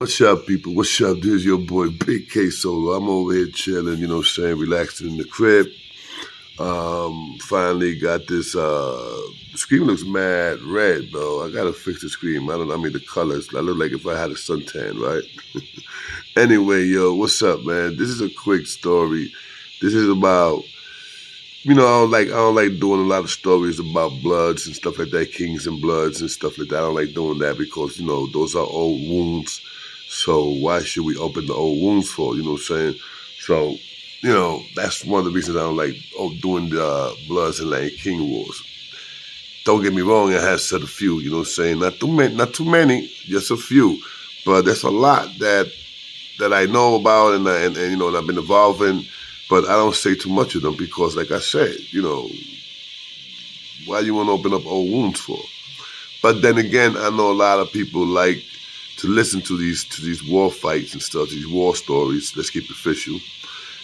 What's up, people? What's up? This is your boy Big K Solo. I'm over here chilling, relaxing in the crib. Finally got this the screen looks mad red, bro. I gotta fix the screen. I mean the colors. I look like if I had a suntan, right? Anyway, yo, what's up, man? This is a quick story. This is about I don't like doing a lot of stories about bloods and stuff like that, kings and bloods and stuff like that. I don't like doing that because, those are old wounds. So why should we open the old wounds for? You know what I'm saying? So, that's one of the reasons I don't like doing the bloods and like king wars. Don't get me wrong, I have said a few, you know what I'm saying? Not too many, just a few. But there's a lot that I know about and I've been involved in. But I don't say too much of them because, like I said, why you want to open up old wounds for? But then again, I know a lot of people like to listen to these war fights and stuff, these war stories. Let's keep it official.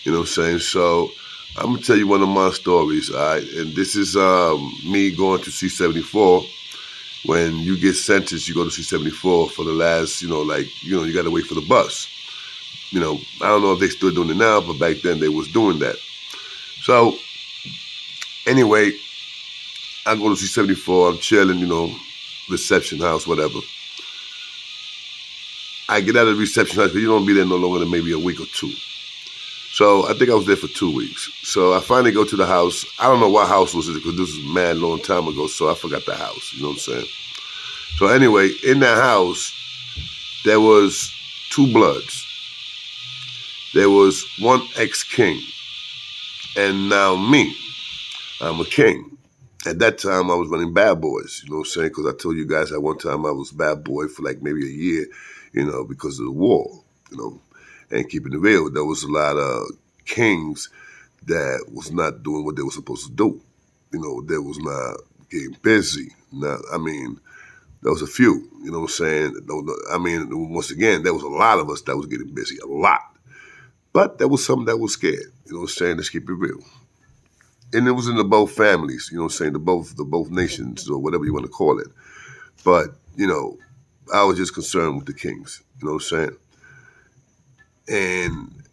You know what I'm saying? So I'm gonna tell you one of my stories, all right? And this is me going to C-74. When you get sentenced, you go to C-74 for the last, you got to wait for the bus. I don't know if they still doing it now, but back then they was doing that. So, anyway, I go to C-74, I'm chilling, reception house, whatever. I get out of the reception house, but you don't be there no longer than maybe a week or two. So, I think I was there for 2 weeks. So, I finally go to the house. I don't know what house was it, because this was a mad long time ago, so I forgot the house, you know what I'm saying? So, anyway, in that house, there was 2 bloods. There was one ex-king, and now me. I'm a king. At that time, I was running Bad Boys, you know what I'm saying? Because I told you guys at one time I was bad boy for like maybe a year, because of the war, and keeping it real. There was a lot of kings that was not doing what they were supposed to do. They was not getting busy. There was a few, you know what I'm saying? Once again, there was a lot of us that was getting busy, a lot. But there was some that was scared, you know what I'm saying? Let's keep it real. And it was in the both families, you know what I'm saying? The both nations or whatever you want to call it. But, I was just concerned with the kings, you know what I'm saying? And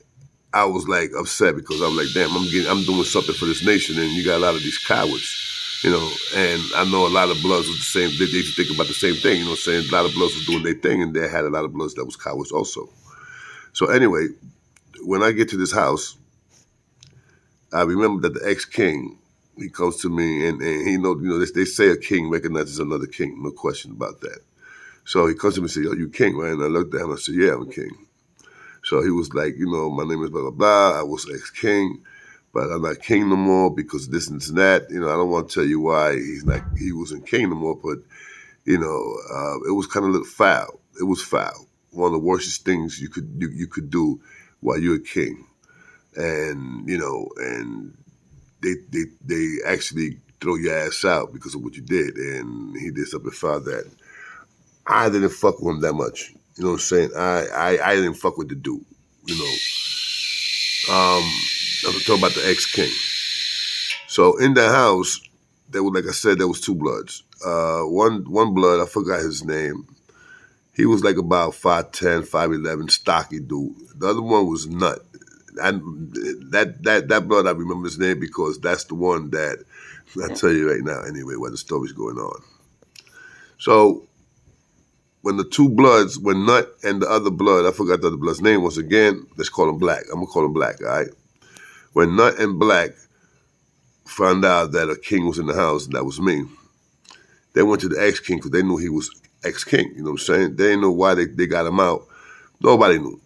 I was like upset because I was like, damn, I'm doing something for this nation and you got a lot of these cowards, and I know a lot of bloods was the same, they used to think about the same thing, you know what I'm saying? A lot of bloods was doing their thing and they had a lot of bloods that was cowards also. So anyway, when I get to this house, I remember that the ex-king, he comes to me and he they say a king recognizes another king, no question about that. So he comes to me and says, "Yo, you king, right?" And I looked at him and I said, "Yeah, I'm a king." So he was like, "My name is blah, blah, blah. I was ex-king, but I'm not king no more because this and that. I don't want to tell you why he wasn't king no more, but, it was kind of a little foul. It was foul. One of the worstest things you could do while you're a king. And, and they actually throw your ass out because of what you did. And he did something found that I didn't fuck with him that much. You know what I'm saying? I didn't fuck with the dude, I'm talking about the ex-king. So in the house, like I said, there was 2 bloods. One blood, I forgot his name. He was like about 5'10", 5'11", stocky dude. The other one was Nut. And that blood, I remember his name because that's the one that I tell you right now. Anyway, where the story's going on. So when the 2 bloods, when Nut and the other blood, I forgot the other blood's name once again. Let's call him Black. I'm gonna call him Black. All right. When Nut and Black found out that a king was in the house, and that was me, they went to the ex-king because they knew he was ex-king. You know what I'm saying? They didn't know why they got him out. Nobody knew.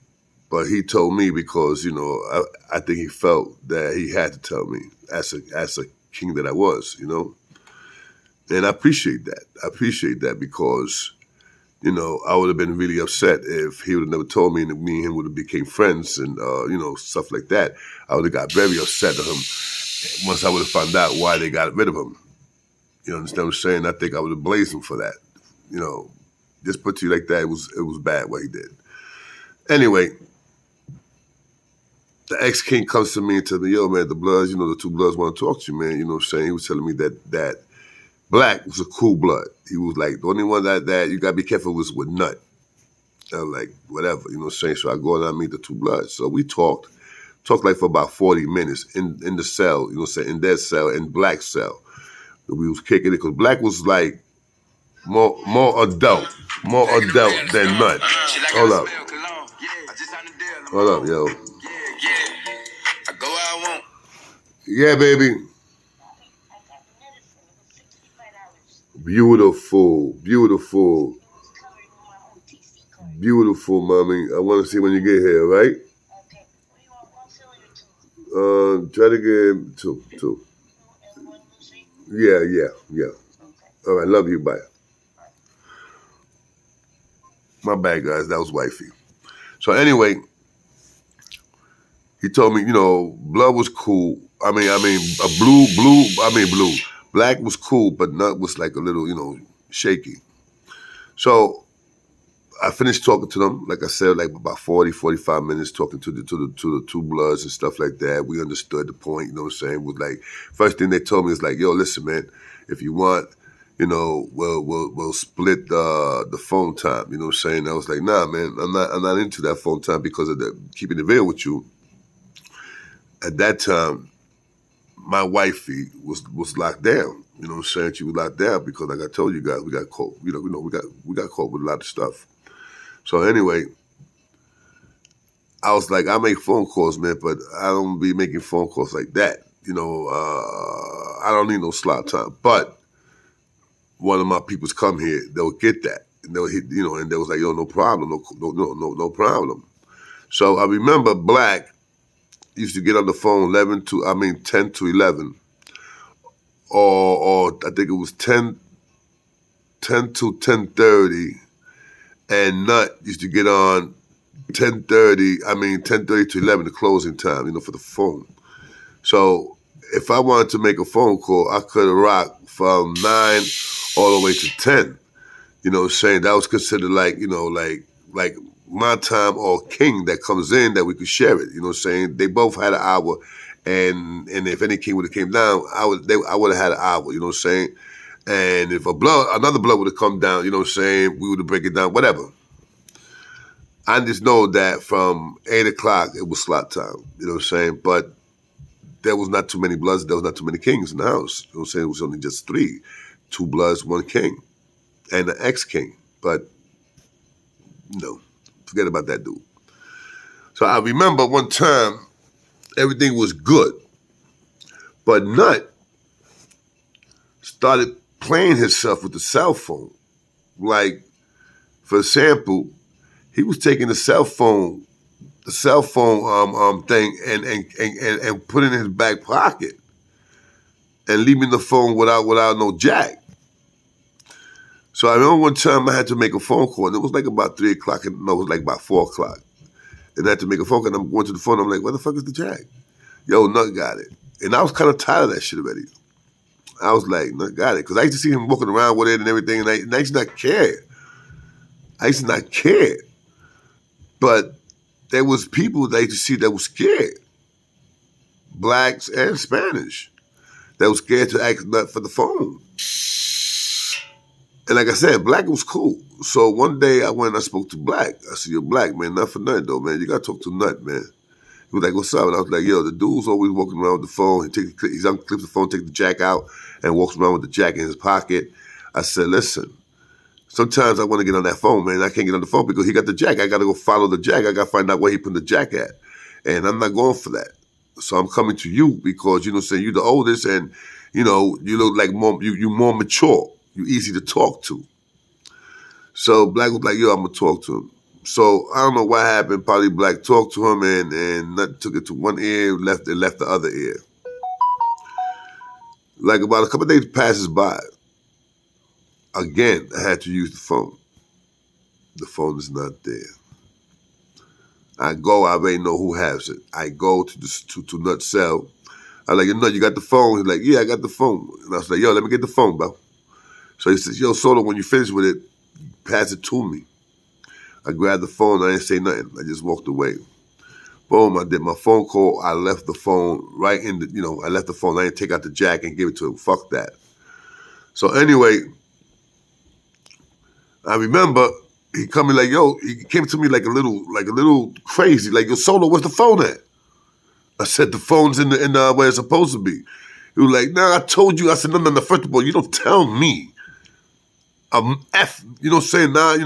But he told me because, I think he felt that he had to tell me as a king that I was, And I appreciate that. I appreciate that because, I would have been really upset if he would have never told me and me and him would have became friends and, stuff like that. I would have got very upset at him once I would have found out why they got rid of him. You understand what I'm saying? I think I would have blazed him for that. Just put to you like that, it was bad what he did. Anyway, the ex-king comes to me and tells me, "Yo, man, the bloods, the 2 bloods want to talk to you, man." You know what I'm saying? He was telling me that Black was a cool blood. He was like, the only one that you got to be careful was with Nut. I was like, whatever, you know what I'm saying? So I go and I meet the two bloods. So we talked like for about 40 minutes in the cell, you know what I'm saying, in their cell, in Black's cell. We was kicking it because Black was like more adult than Nut. Hold up. Hold up, yo. I go where I want. Yeah, baby. Beautiful, beautiful. Beautiful, mommy. I want to see when you get here, right? Try to get two. Yeah. All right, love you, bye. My bad, guys. That was wifey. So anyway, he told me, you know, blood was cool. Blue. Black was cool, but Nut was like a little, you know, shaky. So I finished talking to them, like I said, like about 40, 45 minutes talking to the two bloods and stuff like that. We understood the point, you know what I'm saying? Was like, first thing they told me is like, yo, listen, man, if you want, you know, we'll split the phone time, you know what I'm saying? I was like, nah, man, I'm not into that phone time because of the keeping it real with you. At that time, my wifey was locked down. You know what I'm saying? She was locked down because, like I told you guys, we got caught. We got caught with a lot of stuff. So anyway, I was like, I make phone calls, man, but I don't be making phone calls like that. You know, I don't need no slot time. But one of my peoples come here, they'll get that. And they'll hit, you know, and they was like, yo, no problem, no problem. So I remember Black used to get on the phone 10 to 11. Or I think it was 10 to 10:30. And Nut used to get on 10:30 to 11, the closing time, you know, for the phone. So if I wanted to make a phone call, I could rock from 9 all the way to 10. You know what I'm saying? That was considered like, you know, like my time or King that comes in that we could share it. You know what I'm saying? They both had an hour. And if any King would have came down, I would have had an hour, you know what I'm saying? And if another blood would have come down, you know what I'm saying, we would have break it down, whatever. I just know that from 8 o'clock, it was slot time, you know what I'm saying? But there was not too many bloods, there was not too many kings in the house. You know what I'm saying? It was only just 3. 2 bloods, 1 king, and an ex-king. But, no, forget about that dude. So I remember one time, everything was good. But Nut started playing himself with the cell phone. Like, for example, he was taking the cell phone thing and put it in his back pocket and leaving the phone without no jack. So I remember one time I had to make a phone call, and it was like about 3 o'clock, it was like about 4 o'clock. And I had to make a phone call, and I'm going to the phone, I'm like, where the fuck is the jack? Yo, Nut got it. And I was kind of tired of that shit already. I was like, Nut got it. Because I used to see him walking around with it and everything, and I used to not care. I used to not care. But there was people that I used to see that was scared. Blacks and Spanish. That was scared to ask Nut for the phone. And like I said, Black was cool. So one day I went and I spoke to Black. I said, yo, Black, man, not for nothing though, man. You got to talk to Nut, man. He was like, what's up? And I was like, yo, the dude's always walking around with the phone. He unclips the phone, take the jack out, and walks around with the jack in his pocket. I said, listen, sometimes I want to get on that phone, man. I can't get on the phone because he got the jack. I got to go follow the jack. I got to find out where he put the jack at. And I'm not going for that. So I'm coming to you because, you know, saying you're the oldest and, you know, you look like you're more mature. You're easy to talk to. So Black was like, yo, I'm going to talk to him. So I don't know what happened. Probably Black talked to him and Nut took it to one ear, left the other ear. Like about a couple of days passes by. Again, I had to use the phone. The phone is not there. I go, I already know who has it. I go to Nut's cell. I'm like, Nut, you got the phone? He's like, yeah, I got the phone. And I was like, yo, let me get the phone, bro. So he says, yo, Solo, when you finish with it, pass it to me. I grabbed the phone, I didn't say nothing. I just walked away. Boom, I did my phone call. I left the phone right in I left the phone. I didn't take out the jack and give it to him. Fuck that. So anyway, I remember he come in like, yo, he came to me like a little crazy, like, yo, Solo, where's the phone at? I said, the phone's in the where it's supposed to be. He was like, nah, I told you. I said, no, first of all, you don't tell me. I'm F, you know what I'm saying? Nah,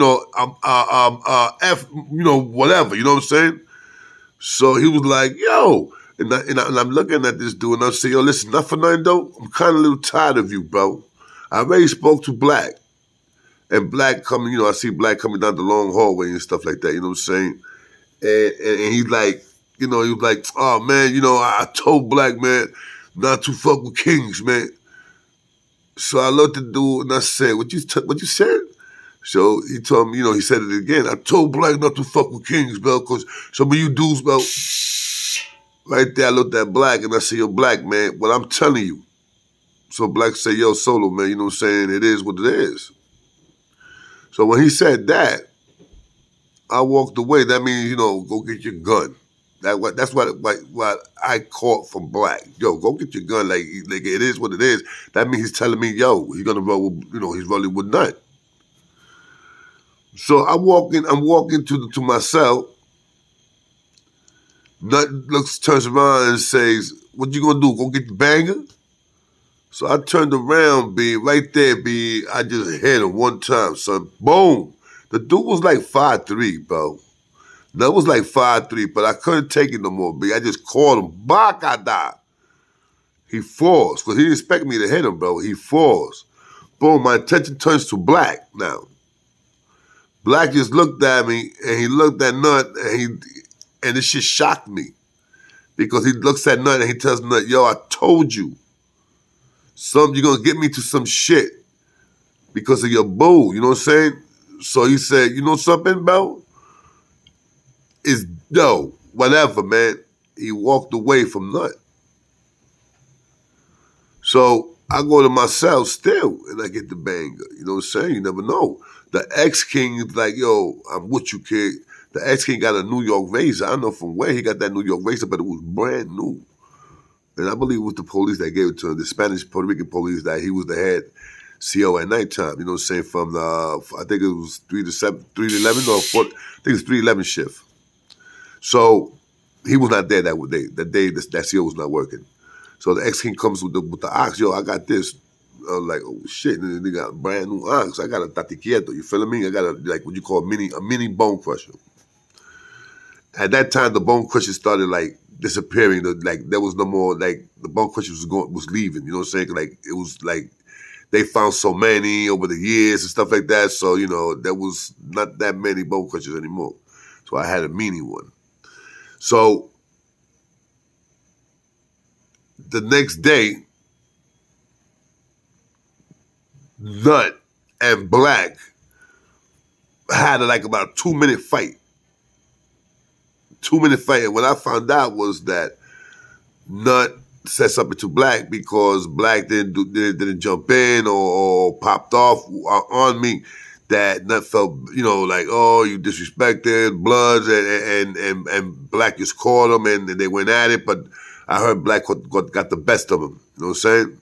I'm F, whatever, you know what I'm saying? So he was like, yo, and I'm looking at this dude and I say, yo, listen, not for nothing though, I'm kind of a little tired of you, bro. I already spoke to Black. And Black coming, I see Black coming down the long hallway and stuff like that, you know what I'm saying? And he's like, he was like, oh man, I told Black, man, not to fuck with kings, man. So I looked at the dude and I said, what you said? So he told me, he said it again. I told Black not to fuck with kings, bro, because some of you dudes, bro, right there, I looked at Black and I said, yo, Black, man, what I'm telling you. So Black said, yo, Solo, man, you know what I'm saying? It is what it is. So when he said that, I walked away. That means, go get your gun. That's what I caught from Black. Yo, go get your gun. Like it is what it is. That means he's telling me, yo, he's gonna roll with, he's rolling with Nut. So I'm walking to my cell. Nut turns around and says, what you gonna do? Go get the banger? So I turned around, B, right there, B. I just hit him one time, son. Boom. The dude was like 5'3", bro. That was like 5'3", but I couldn't take it no more, B. I just called him. Bakada. He falls, because he didn't expect me to hit him, bro. He falls. Boom, my attention turns to Black now. Black just looked at me, and he looked at Nut, and this shit shocked me. Because he looks at Nut, and he tells Nut, yo, I told you. You're going to get me to some shit because of your boo, you know what I'm saying? So he said, you know something, bro? Whatever, man. He walked away from Nut. So I go to my cell still, and I get the banger. You know what I'm saying? You never know. The ex-king is like, yo, I'm with you, kid. The ex-king got a New York Razor. I don't know from where he got that New York Razor, but it was brand new. And I believe it was the police that gave it to him, the Spanish Puerto Rican police, that he was the head CO at nighttime. You know what I'm saying? From the, I think it was 3 to 11, or 4, I think it's 3 to 11 shift. So he was not there that day. That day, that CO was not working. So the ex-king comes with the ox. Yo, I got this. I'm like, oh shit, and they got a brand new ox. I got a tatiquieto, you feeling me? I got like what you call a mini bone crusher. At that time, the bone crusher started like disappearing. Like there was no more, like the bone crusher was leaving. You know what I'm saying? Like it was like they found so many over the years and stuff like that. So there was not that many bone crushers anymore. So I had a mini one. So the next day, Nut and Black had like about a 2-minute fight. 2-minute fight. And what I found out was that Nut said something to Black because Black didn't jump in or popped off on me. That Nut felt, like, oh, you disrespected Bloods, and Black just called him and they went at it. But I heard Black got the best of him. You know what I'm saying?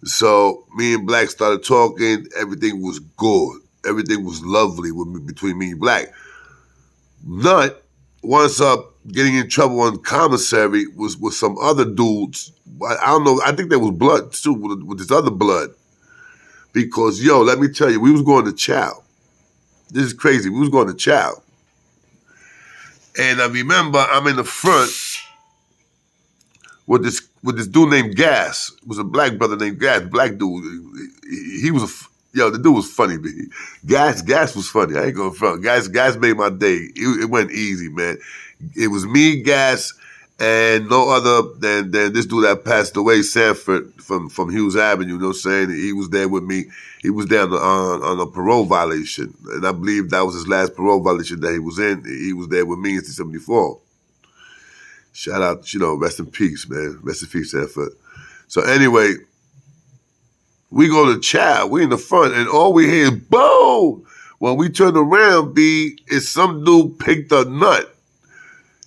So me and Black started talking. Everything was good. Everything was lovely between me and Black. Nut winds up getting in trouble on commissary with some other dudes. I don't know. I think there was blood too with this other blood. Because let me tell you, we was going to chow. This is crazy. We was going to chow, and I remember I'm in the front with this dude named Gas. It was a black brother named Gas. Black dude. He was the dude was funny. Gas was funny. I ain't going front. Gas made my day. It went easy, man. It was me, Gas, and no other than this dude that passed away, Sanford, from Hughes Avenue. You know what I'm saying? He was there with me. He was there on a parole violation, and I believe that was his last parole violation that he was in. He was there with me in 1974. Shout out, rest in peace, man. Rest in peace, Sanford. So anyway, we go to chow. We in the front, and all we hear is boom. When we turn around, is some dude picked a Nut.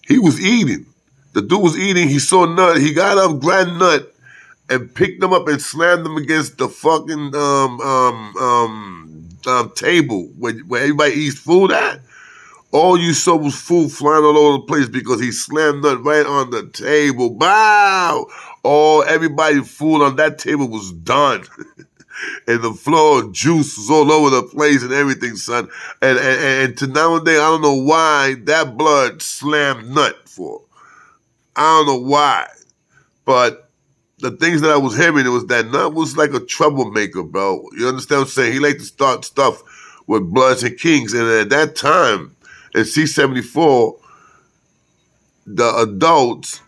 He was eating. The dude was eating. He saw Nut. He got up, grabbed Nut, and picked him up and slammed him against the fucking table where everybody eats food at. All you saw was food flying all over the place because he slammed nut right on the table. Bow! Everybody food on that table was done. And the floor juice was all over the place and everything, son. And to nowadays, I don't know why that blood slammed nut for. I don't know why. But the things that I was hearing, it was that Nut was like a troublemaker, bro. You understand what I'm saying? He liked to start stuff with Bloods and Kings. And at that time, in C-74, the adults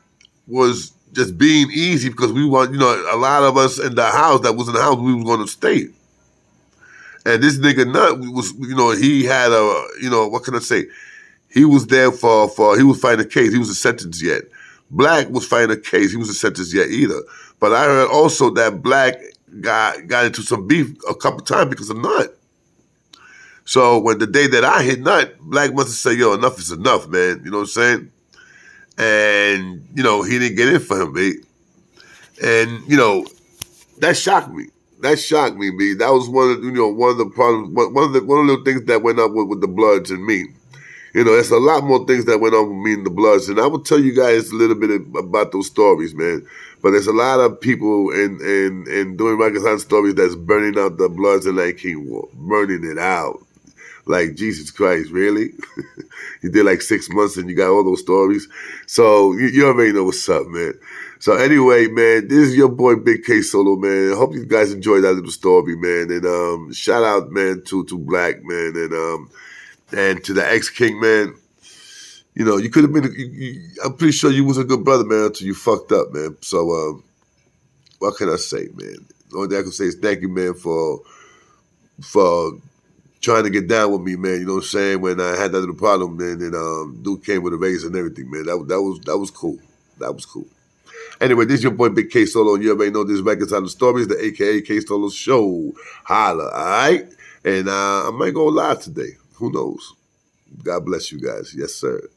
was just being easy because we want, a lot of us in the house that was in the house, we was going to stay. And this nigga Nut was, he had what can I say? He was there he was fighting a case. He was sentenced yet. Black was fighting a case. He wasn't sentenced yet either. But I heard also that Black got into some beef a couple times because of Nut. So when the day that I hit Nut, Black must have said, yo, enough is enough, man. You know what I'm saying? And, he didn't get in for him, B. And, that shocked me. That shocked me, B. That was one of the problems, one of the things that went up with the Bloods and me. There's a lot more things that went on with me and the Bloods, and I will tell you guys a little bit about those stories, man. But there's a lot of people in doing Rikers stories that's burning out the Bloods and Night King War, burning it out. Like, Jesus Christ, really? You did like 6 months and you got all those stories. So you already know what's up, man. So anyway, man, this is your boy Big K Solo, man. I hope you guys enjoyed that little story, man. And shout out, man, to Black, man, and to the ex-King, man. You could have been, I'm pretty sure you was a good brother, man, until you fucked up, man. So what can I say, man? The only thing I can say is thank you, man, for trying to get down with me, man. You know what I'm saying? When I had that little problem, man, and dude came with a razor and everything, man. That was cool. That was cool. Anyway, this is your boy Big K Solo, and you already know this Records on the Stories, the AKA K Solo Show. Holla, all right? And I might go live today. Who knows? God bless you guys. Yes, sir.